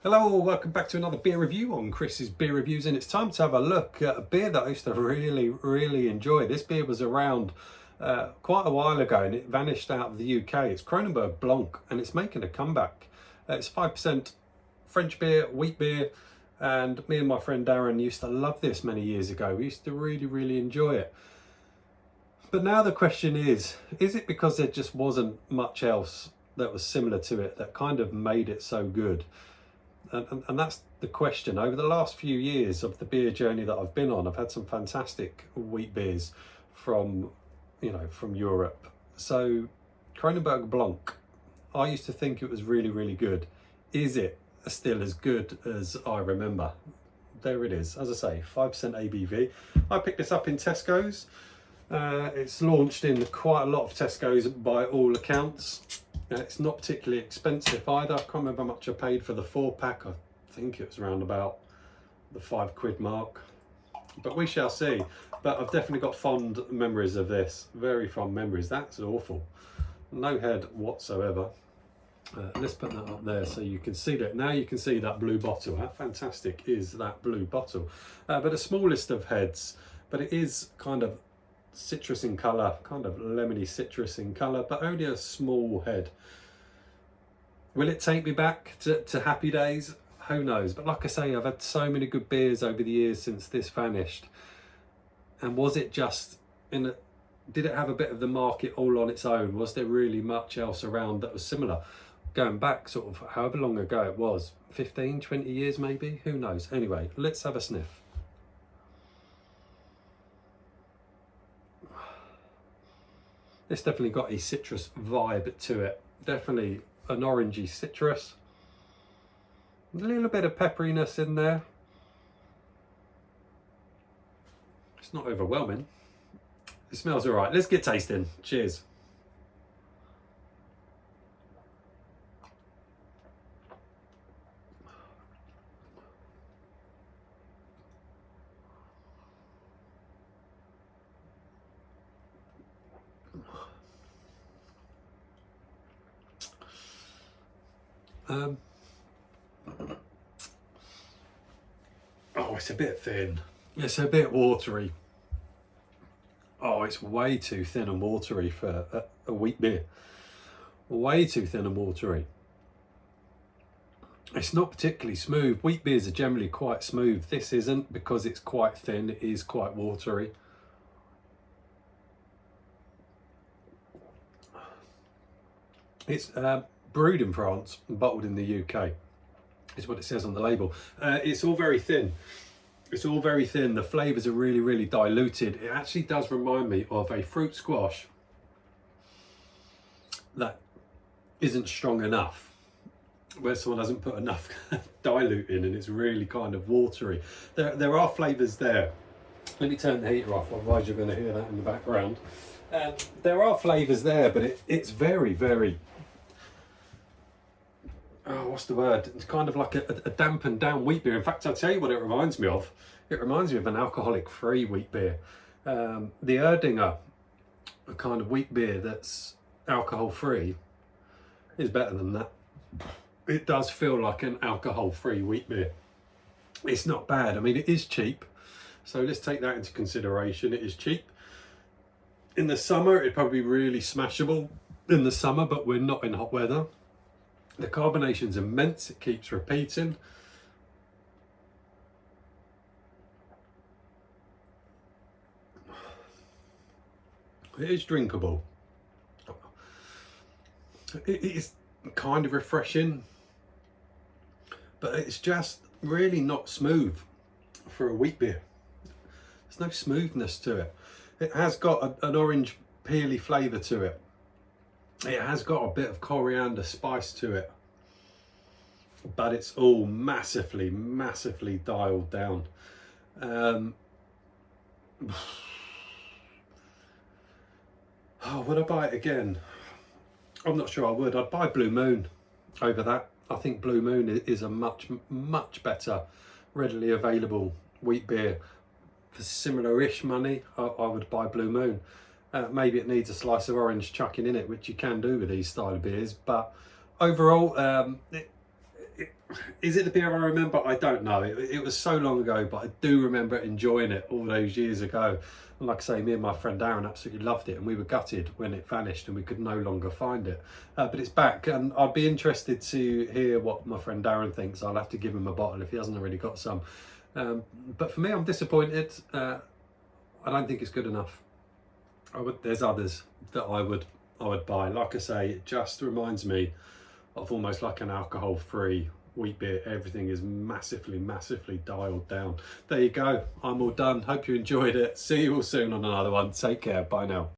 Hello, welcome back to another beer review on Chris's Beer Reviews, and it's time to have a look at a beer that I used to really enjoy. This beer was around quite a while ago and it vanished out of the UK. It's Kronenbourg Blanc and it's making a comeback. It's 5% French beer, wheat beer, and me and my friend Darren used to love this many years ago. We used to really enjoy it. But now the question is it because there just wasn't much else that was similar to it that kind of made it so good? And that's the question. Over the last few years of the beer journey that I've been on, I've had some fantastic wheat beers from Europe. So Kronenbourg Blanc, I used to think it was really good. Is it still as good as I remember? There it is. As I say, 5% ABV. I picked this up in Tesco's. It's launched in quite a lot of Tesco's by all accounts. It's not particularly expensive either. I can't remember how much I paid for the 4-pack. I think it was around about the £5 mark, but we shall see. But I've definitely got fond memories of this, very fond memories. That's awful. No head whatsoever. Let's put that up there so you can see that. Now you can see that blue bottle. How fantastic is that blue bottle? But the smallest of heads, but it is kind of citrus in colour, kind of lemony citrus in colour, but only a small head. Will it take me back to happy days? Who knows? But like I say, I've had so many good beers over the years since this vanished. And was it just did it have a bit of the market all on its own? Was there really much else around that was similar? Going back sort of however long ago it was, 15, 20 years maybe? Who knows? Anyway, let's have a sniff. It's definitely got a citrus vibe to it. Definitely an orangey citrus. A little bit of pepperiness in there. It's not overwhelming. It smells all right. Let's get tasting. Cheers. Oh, it's a bit thin. It's a bit watery. Oh, it's way too thin and watery for a wheat beer. Way too thin and watery. It's not particularly smooth. Wheat beers are generally quite smooth. This isn't, because it's quite thin. It is quite watery. It's brewed in France and bottled in the UK, is what it says on the label. It's all very thin. It's all very thin. The flavours are really diluted. It actually does remind me of a fruit squash that isn't strong enough, where someone hasn't put enough dilute in and it's really kind of watery. There are flavours there. Let me turn the heater off, otherwise you're going to hear that in the background. There are flavours there, but it's very what's the word? It's kind of like a dampened down wheat beer. In fact, I'll tell you what it reminds me of. It reminds me of an alcoholic-free wheat beer. The Erdinger, a kind of wheat beer that's alcohol-free, is better than that. It does feel like an alcohol-free wheat beer. It's not bad. I mean, it is cheap, so let's take that into consideration. It is cheap. In the summer, it'd probably be really smashable in the summer, but we're not in hot weather. The carbonation's immense, it keeps repeating. It is drinkable. It is kind of refreshing, but it's just really not smooth for a wheat beer. There's no smoothness to it. It has got an orange peely flavour to it. It has got a bit of coriander spice to it, but it's all massively dialed down. Would I buy it again? I'm not sure I would. I'd buy Blue Moon over that. I think Blue Moon is a much better, readily available wheat beer. For similar-ish money, I would buy Blue Moon. Maybe it needs a slice of orange chucking in it, which you can do with these style of beers, but overall Is it the beer I remember? I don't know. It was so long ago, but I do remember enjoying it all those years ago. And like I say, me and my friend Darren absolutely loved it, and we were gutted when it vanished and we could no longer find it. But it's back, and I'd be interested to hear what my friend Darren thinks. I'll have to give him a bottle if he hasn't already got some. But for me, I'm disappointed. I don't think it's good enough. There's others that I would buy. Like I say, it just reminds me of almost like an alcohol-free wheat beer. Everything is massively dialed down. There you go. I'm all done. Hope you enjoyed it. See you all soon on another one. Take care. Bye now.